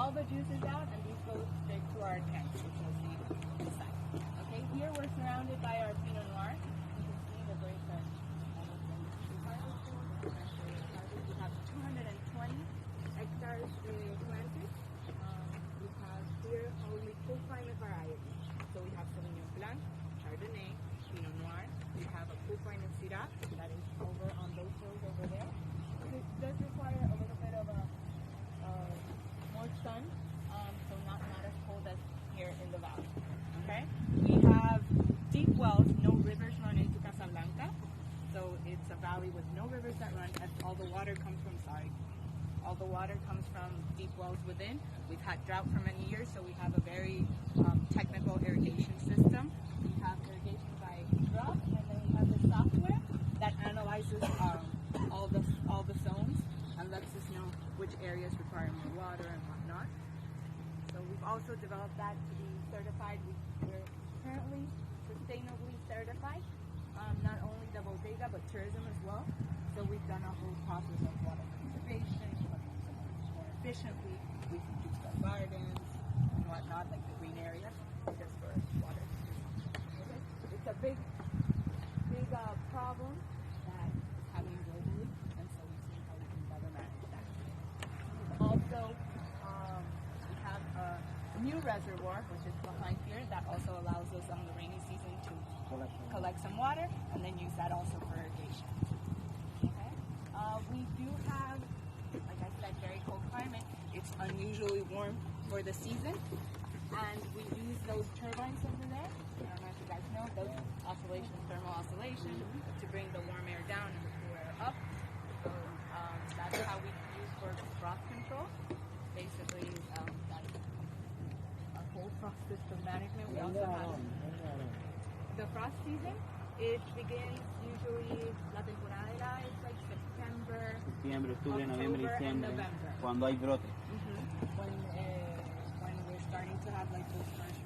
all the juice is out, and these go straight to our tanks, which you'll see inside. Okay, here we're surrounded by our Pinot Noir. You can see the grapes are almost ready to be harvested. We have 220 hectares planted. We have here only full climate varieties. So we have Sauvignon Blanc, Chardonnay, Pinot Noir. We have a full climate Syrah that is over on those hills over there. It does require a little bit of more sun, so not as cold as here in the valley. Okay. We have deep wells, no rivers run into Casablanca. So it's a valley with no rivers that run. All the water comes from all the water comes from deep wells within. We've had drought for many years, so we have a very technical irrigation system. We have irrigation by drop, and then we have the software that analyzes all the zones and lets us know which areas require more water and whatnot. So we've also developed that to be certified. We're currently sustainably certified, not only the bodega but tourism as well. So we've done a whole process of water conservation, more efficiently. We can use our gardens and whatnot, like the green areas, just for water. Okay. It's a big problem that is happening globally, and so we've seen how we can better manage that. Also, we have a new reservoir, which is behind here, that also allows us on the rainy season to collect some water and then use that also for irrigation. Okay. We do have, like I said, very cold climate. It's unusually warm for the season, and we use those turbines over there. I don't know if you guys know those oscillations, thermal oscillation, to bring the warm air down and the cool air up. So that's how we use for frost control. Basically, that's our whole frost system management. We also have the frost season. It begins usually, la temporada is like September, Octubre, Noviembre, Diciembre, November. cuando hay brote. When we're starting to have like those first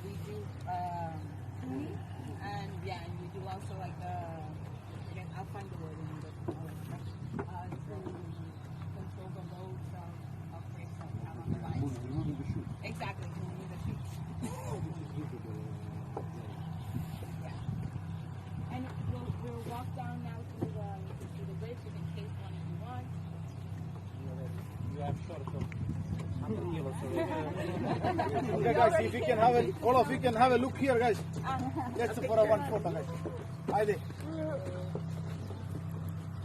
we do pruning, and we do also like again, I'll find the word in English. To control the load from grapes that we have on the vines. Exactly, removing the shoots. Yeah. And we'll walk down now to the grapes. You can taste one if you want. You have short of. Okay, guys, if you can have all of you can have a look here, guys. Let's for a one photo, guys. Hi there.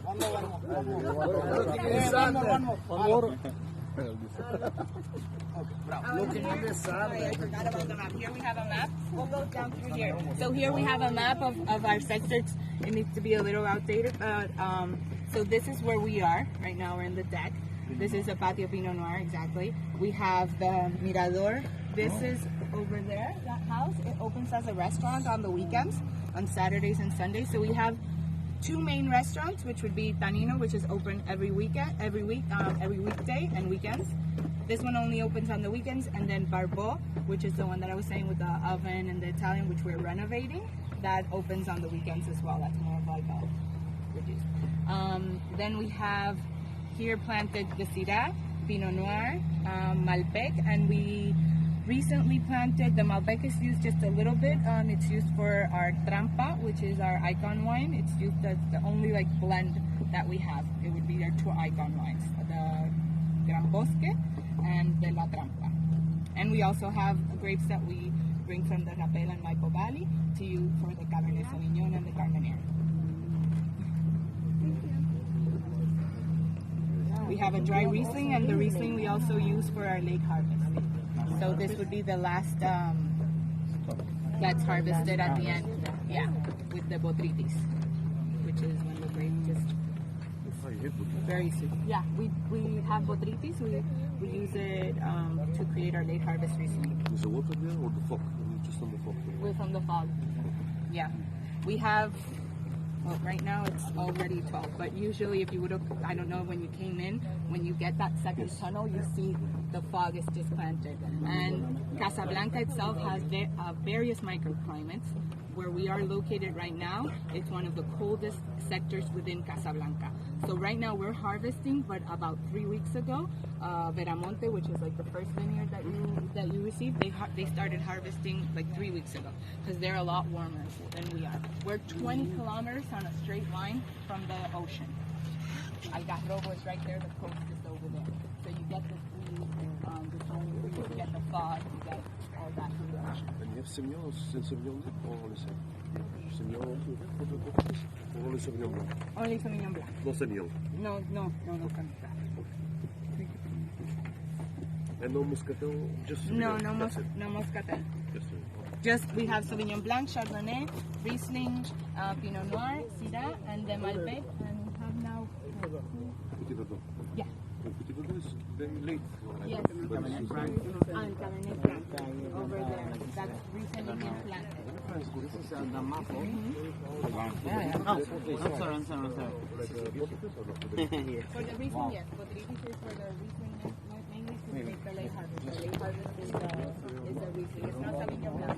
One more. Looking on this side. I forgot about the map. Here we have a map. We'll go down through here. So here we have a map of our sectors. It needs to be a little outdated, but so this is where we are right now. We're in the deck. This is a patio Pinot Noir, exactly. We have the Mirador. This is over there, that house. It opens as a restaurant on the weekends, on Saturdays and Sundays. So we have two main restaurants, which would be Tanino, which is open every weekday and weekends. This one only opens on the weekends, and then Barbeau, which is the one that I was saying with the oven and the Italian, which we're renovating, that opens on the weekends as well. That's more of like a reduced. Then we have here planted the Syrah, Pinot Noir, Malbec, and we recently planted, the Malbec is used just a little bit. It's used for our Trampa, which is our icon wine. It's used as the only like blend that we have. It would be our two icon wines, the Gran Bosque and the La Trampa. And we also have grapes that we bring from the Rapel and Maipo Valley to use for the Cabernet Sauvignon and the Carmenere. We have a dry Riesling, and the Riesling we also use for our late harvest. So this would be the last that's harvested at the end, with the botrytis, which is when the grape just very sweet. Yeah, we have botrytis. We use it to create our late harvest Riesling. Is the water there or the fog? Just on the fog? We're from the fog. Yeah, we have Well, right now it's already 12, but usually if you would have, I don't know when you came in, when you get that second tunnel, you see the fog is just planted. And Casablanca itself has various microclimates. Where we are located right now, it's one of the coldest sectors within Casablanca. So right now we're harvesting, but about 3 weeks ago, Veramonte, which is like the first vineyard that you received, they started harvesting like 3 weeks ago because they're a lot warmer than we are. We're 20 kilometers on a straight line from the ocean. Algarrobo is right there, the coast is over there. So you get the breeze, the stormy breeze, you get the fog, you get all that from the ocean. And you have Sauvignon, c'est Sauvignon blanc or le sec? Sauvignon or le Sauvignon blanc? Only Sauvignon Blanc. No Sauvignon. No Sauvignon Blanc. And no Muscatel, just No, Sauvignon. no That's it. Moscatel. Just Sauvignon. Just we have Sauvignon Blanc, Chardonnay, Riesling, Pinot Noir, Syrah, and the Malbec, and we have now Petit Verdun. yeah, Petit Verdun is very late. yes, But it's- and Cabernet Franc over there. That's recently been planted. This is the maple. Oh, I'm sorry. Here. For the Riesling, yes, but this is for the Riesling mainly to make the late harvest. The late harvest is the Riesling. It's not Sauvignon Blanc.